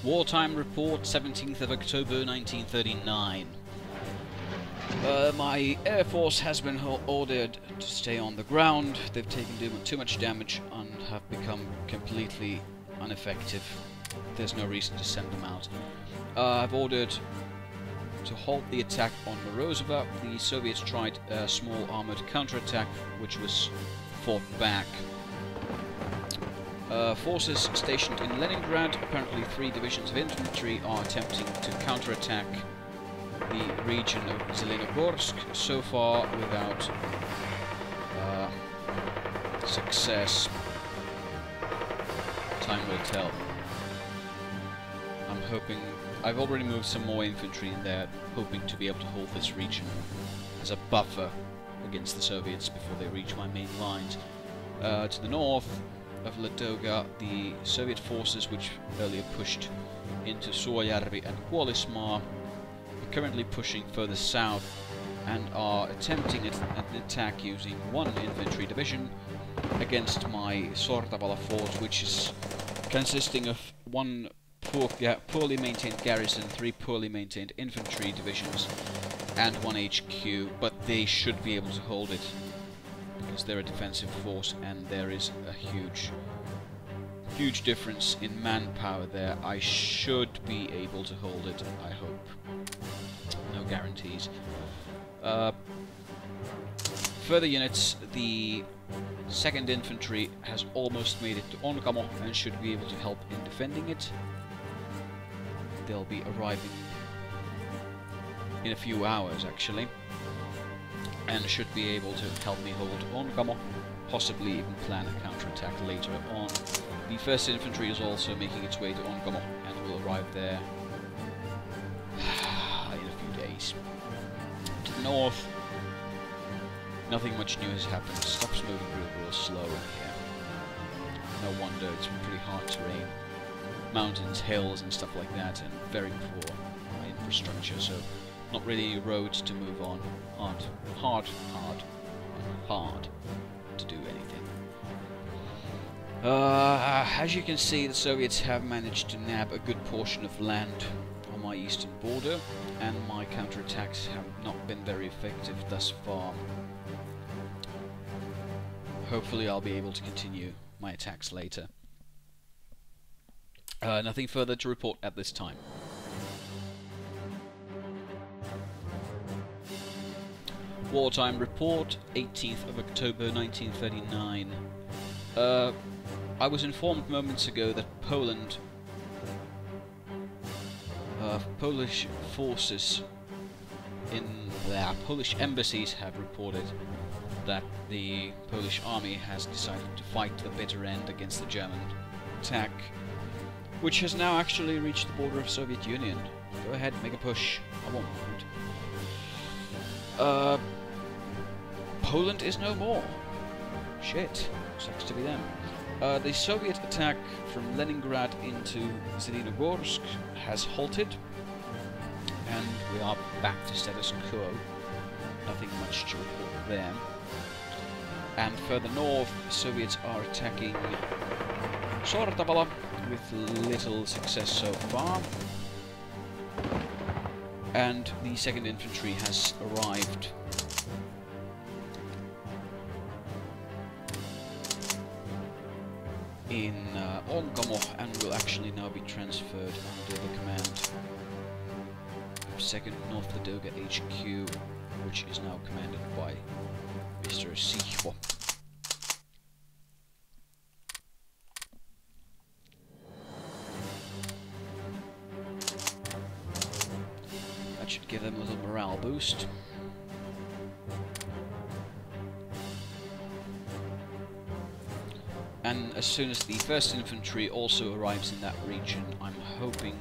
Wartime report, 17th of October 1939. My Air Force has been ordered to stay on the ground. They've taken too much damage and have become completely ineffective. There's no reason to send them out. I've ordered to halt the attack on Morozova. The Soviets tried a small armored counterattack, which was fought back. Forces stationed in Leningrad, apparently 3 divisions of infantry, are attempting to counterattack the region of Zelenogorsk, so far without success. Time will tell. I'm hoping... I've already moved some more infantry in there, hoping to be able to hold this region as a buffer against the Soviets before they reach my main lines. To the north of Ladoga, the Soviet forces, which earlier pushed into Suojärvi and Kuolismaa, are currently pushing further south and are attempting an attack using 1 infantry division against my Sortavala fort, which is consisting of 1 poorly maintained garrison, 3 poorly maintained infantry divisions, and 1 HQ, but they should be able to hold it because they're a defensive force, and there is a huge difference in manpower there. I should be able to hold it, I hope. No guarantees. Further units, the 2nd Infantry has almost made it to Onkamo and should be able to help in defending it. They'll be arriving in a few hours, actually, and should be able to help me hold Onkamo, possibly even plan a counterattack later on. The 1st Infantry is also making its way to Onkamo and will arrive there in a few days. To the north, nothing much new has happened. Stuff's moving real slow in here. No wonder, it's pretty hard terrain. Mountains, hills and stuff like that, and very poor infrastructure, so not really any roads to move on. Hard to do anything. As you can see, the Soviets have managed to nab a good portion of land on my eastern border, and my counterattacks have not been very effective thus far. Hopefully I'll be able to continue my attacks later. Nothing further to report at this time. Wartime report, 18th of October 1939. I was informed moments ago that Polish forces in their Polish embassies have reported that the Polish army has decided to fight to the bitter end against the German attack, which has now actually reached the border of Soviet Union. Go ahead, make a push. I won't mind. Poland is no more. Shit. Sucks to be them. The Soviet attack from Leningrad into Zelenogorsk has halted, and we are back to status quo. Nothing much to report there. And further north, the Soviets are attacking Sortavala with little success so far, and the 2nd Infantry has arrived. In Onkamo and will actually now be transferred under the command of 2nd North Ladoga HQ, which is now commanded by Mr. Sichwo. That should give them a little morale boost. And as soon as the 1st Infantry also arrives in that region, I'm hoping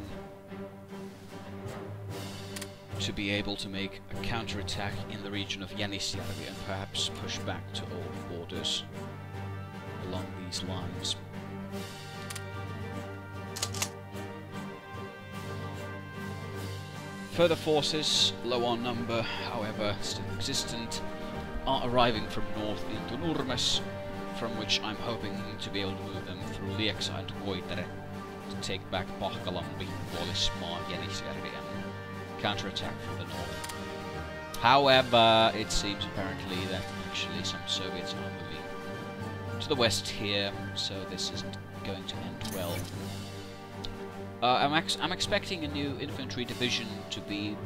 to be able to make a counterattack in the region of Jänisjärvi and perhaps push back to old borders along these lines. Further forces, low on number, however still existent, are arriving from north into Nurmes, from which I'm hoping to be able to move them through Lieksa and Koitere to take back Pahkalampi, Vuolismaa, Jänisjärvi and counterattack from the north. However, it seems apparently that actually some Soviets are moving to the west here, so this isn't going to end well. I'm expecting a new infantry division to be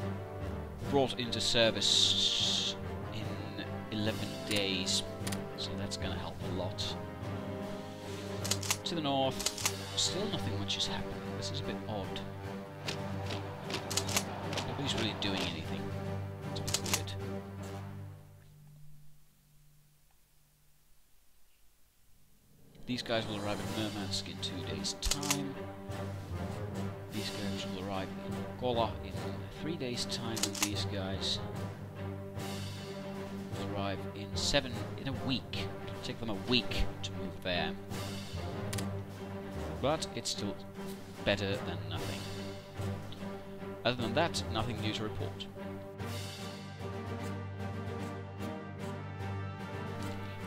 brought into service in 11 days, so that's going to help a lot. To the north, still nothing much is happening. This is a bit odd. Nobody's really doing anything. It's a bit weird. These guys will arrive at Murmansk in 2 days' time. These guys will arrive in Kola in 3 days' time, and these guys will arrive in a week. It'll take them a week to move there. But it's still better than nothing. Other than that, nothing new to report.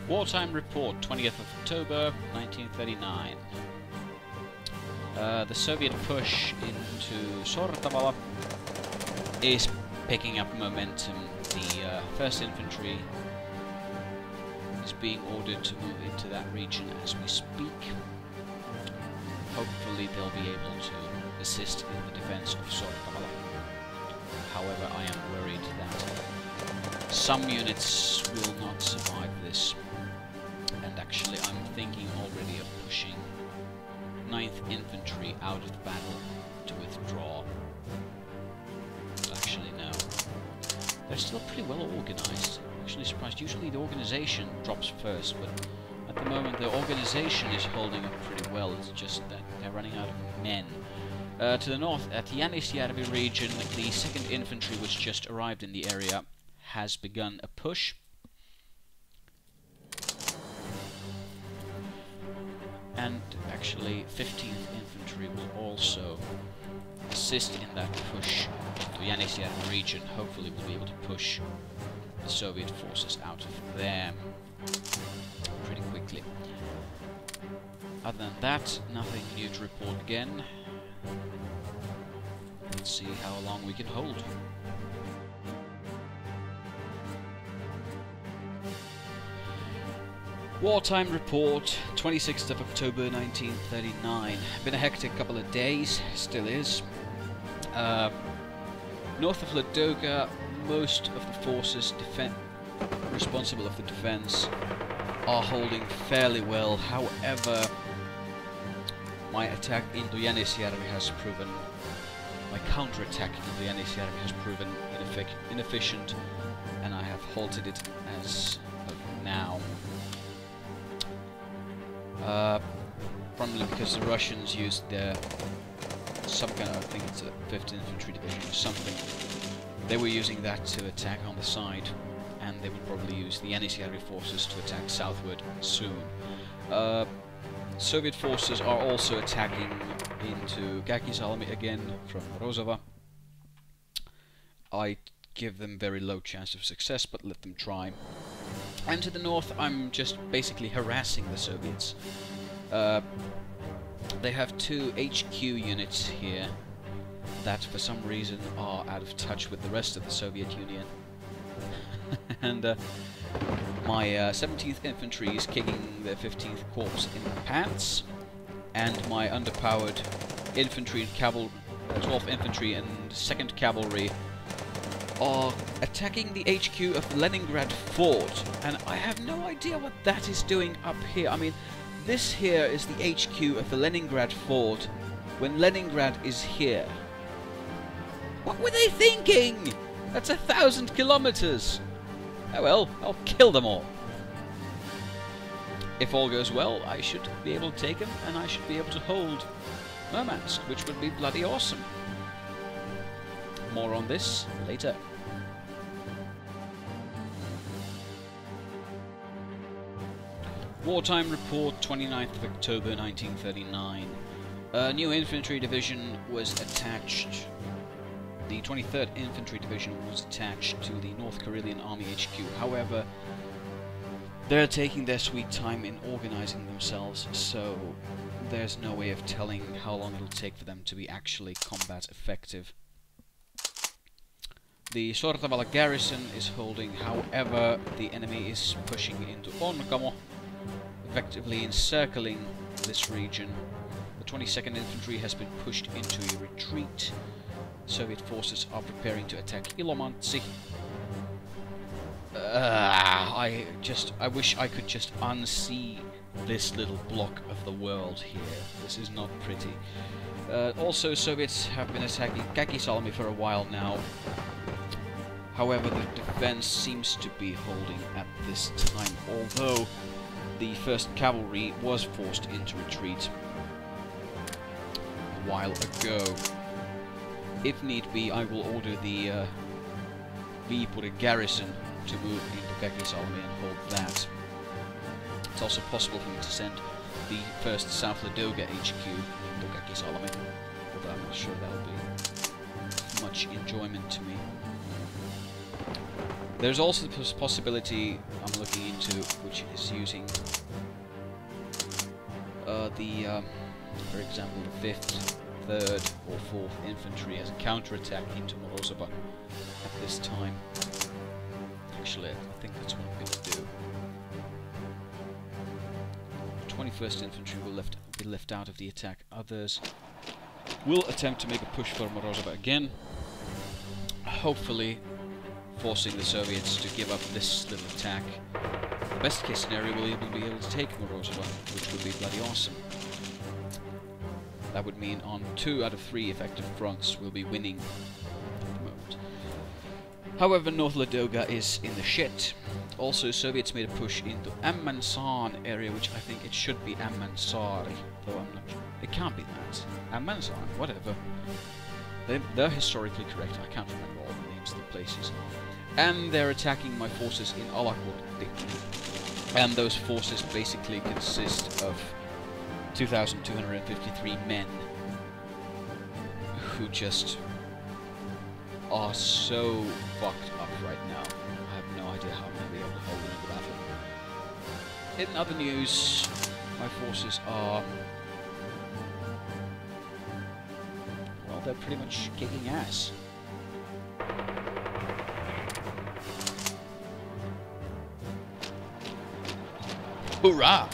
Wartime report, 20th of October, 1939. The Soviet push into Sortavala is picking up momentum. The 1st Infantry is being ordered to move into that region as we speak. Hopefully they'll be able to assist in the defense of Sortavala. However, I am worried that some units will not survive this. And actually I'm thinking already of pushing 9th Infantry out of the battle to withdraw. Actually, no. They're still pretty well organized. I'm actually surprised. Usually the organization drops first, but at the moment the organization is holding up pretty well. It's just that they're running out of men. To the north, at the Jänisjärvi region, the 2nd Infantry, which just arrived in the area, has begun a push. And actually 15th Infantry will also assist in that push to the Jänisjärvi region. Hopefully we'll be able to push the Soviet forces out of there pretty quickly. Other than that, nothing new to report again. Let's see how long we can hold. Wartime report, 26th of October 1939. Been a hectic couple of days, still is. North of Ladoga, most of the forces responsible of the defense are holding fairly well. However, my attack into Jänisjärvi has proven, my counterattack into Jänisjärvi has proven inefficient, and I have halted it as of now. Probably because the Russians used their some kind of, I think it's a 5th Infantry Division or something. They were using that to attack on the side, and they would probably use the Jänisjärvi forces to attack southward soon. Soviet forces are also attacking into Käkisalmi again from Rozova. I give them very low chance of success, but let them try. And to the north, I'm just basically harassing the Soviets. They have 2 HQ units here that for some reason are out of touch with the rest of the Soviet Union. And my 17th Infantry is kicking the 15th Corps in the pants, and my underpowered infantry and cavalry, 12th Infantry and 2nd Cavalry are attacking the HQ of Leningrad Fort, and I have no idea what that is doing up here. I mean, this here is the HQ of the Leningrad Fort when Leningrad is here. What were they thinking? That's 1,000 kilometers. Oh well, I'll kill them all. If all goes well, I should be able to take them, and I should be able to hold Murmansk, which would be bloody awesome. More on this later. Wartime report, 29th of October 1939. A new infantry division was attached. The 23rd Infantry Division was attached to the North Karelian Army HQ. However, they're taking their sweet time in organizing themselves, so there's no way of telling how long it'll take for them to be actually combat effective. The Sortavala garrison is holding, however, the enemy is pushing into Onkamo, effectively encircling this region. The 22nd Infantry has been pushed into a retreat. Soviet forces are preparing to attack Ilomantsi. I wish I could just unsee this little block of the world here. This is not pretty. Also, Soviets have been attacking Käkisalmi for a while now. However, the defense seems to be holding at this time, although the 1st Cavalry was forced into retreat a while ago. If need be, I will order the Viipuri garrison to move into Käkisalmi and hold that. It's also possible for me to send the 1st South Ladoga HQ into Käkisalmi, although I'm not sure that'll be much enjoyment to me. There's also the possibility I'm looking into, which is using for example, the 5th, 3rd or 4th Infantry as a counterattack into Morozova at this time. Actually, I think that's what I'm going to do. 21st Infantry will be left out of the attack. Others will attempt to make a push for Morozova again, hopefully forcing the Soviets to give up this little attack. The best case scenario, we'll even be able to take Morozova, which would be bloody awesome. That would mean on 2 out of 3 effective fronts we'll be winning at the moment. However, North Ladoga is in the shit. Also, Soviets made a push into Ammansaan area, which I think it should be Ammansaari, though I'm not sure. It can't be that. Ammansaan, whatever. They're historically correct. I can't remember all the names of the places. And they're attacking my forces in Alakurti. And those forces basically consist of 2,253 men who just are so fucked up right now. I have no idea how I'm going to be able to hold them in the battle. In other news, my forces are... well, they're pretty much kicking ass. Hurrah!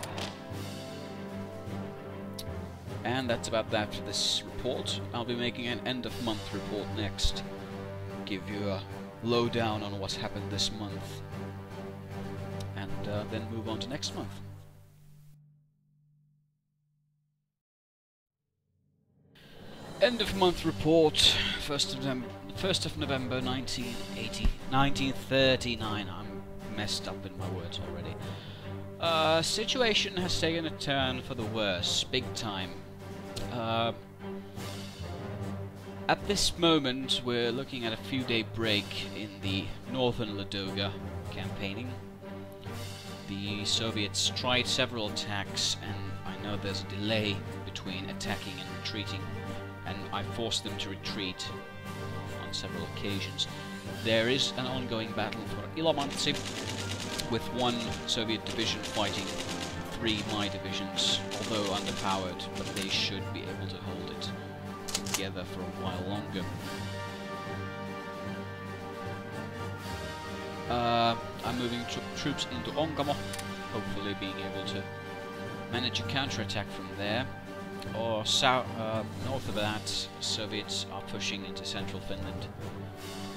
And that's about that for this report. I'll be making an end-of-month report next. Give you a lowdown on what's happened this month. And then move on to next month. End-of-month report. 1st of November 1939. I'm messed up in my words already. Situation has taken a turn for the worse, big time. At this moment, we're looking at a few-day break in the northern Ladoga campaigning. The Soviets tried several attacks, and I know there's a delay between attacking and retreating, and I forced them to retreat on several occasions. There is an ongoing battle for Ilomantsi, with 1 Soviet division fighting 3 my divisions, although underpowered, but they should be able to hold it together for a while longer. I'm moving troops into Onkamo, hopefully being able to manage a counterattack from there. Or north of that, Soviets are pushing into central Finland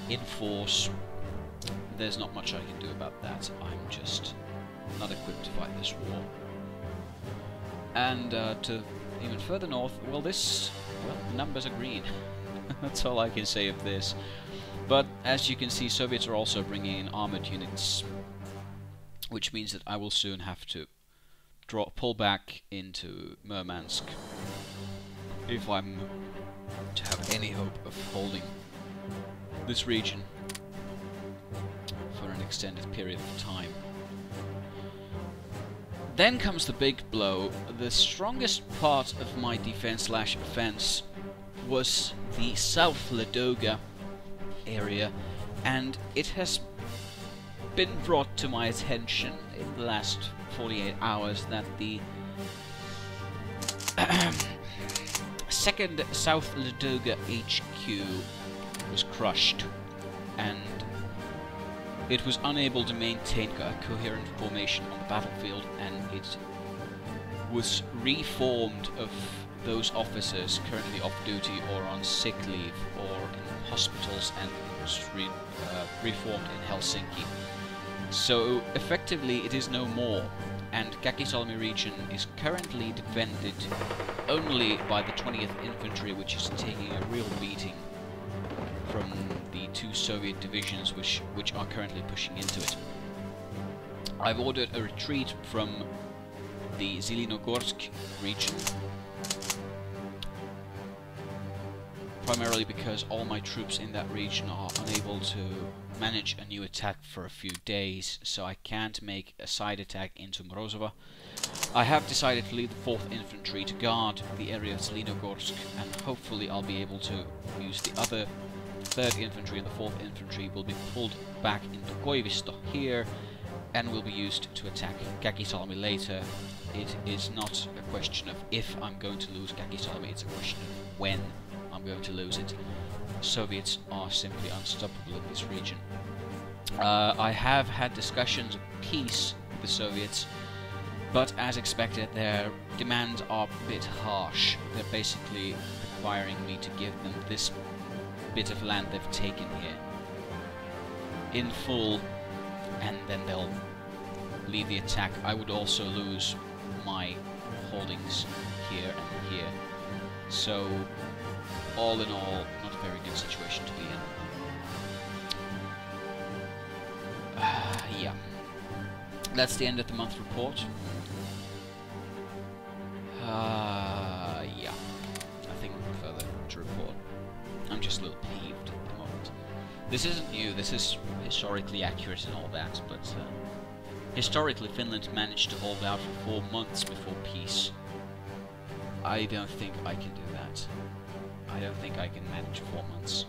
in force. There's not much I can do about that. I'm just not equipped to fight this war. And to even further north, well, the numbers are green. That's all I can say of this. But as you can see, Soviets are also bringing in armored units, which means that I will soon have to pull back into Murmansk if I'm to have any hope of holding this region for an extended period of time. Then comes the big blow. The strongest part of my defense/offense was the South Ladoga area, and it has been brought to my attention in the last 48 hours that the Second South Ladoga HQ was crushed, and it was unable to maintain a coherent formation on the battlefield, and it was reformed of those officers currently off duty or on sick leave or in hospitals, and was reformed in Helsinki. So effectively it is no more, and Käkisalmi region is currently defended only by the 20th Infantry, which is taking a real beating from the 2 Soviet divisions which are currently pushing into it. I've ordered a retreat from the Zelenogorsk region, primarily because all my troops in that region are unable to manage a new attack for a few days, so I can't make a side attack into Morozova. I have decided to leave the 4th Infantry to guard the area of Zelenogorsk, and hopefully I'll be able to use the other 3rd Infantry, and the 4th Infantry will be pulled back into Koivisto here, and will be used to attack Käkisalmi later. It is not a question of if I'm going to lose Käkisalmi, it's a question of when I'm going to lose it. Soviets are simply unstoppable in this region. I have had discussions of peace with the Soviets, but as expected their demands are a bit harsh. They're basically requiring me to give them this bit of land they've taken here in full, and then they'll lead the attack. I would also lose my holdings here and here. So all in all, not a very good situation to be in. Yeah. That's the end of the month report. Yeah. Nothing further to report. I'm just a little peeved at the moment. This isn't new, this is historically accurate and all that, but historically Finland managed to hold out for 4 months before peace. I don't think I can do that. I don't think I can manage 4 months.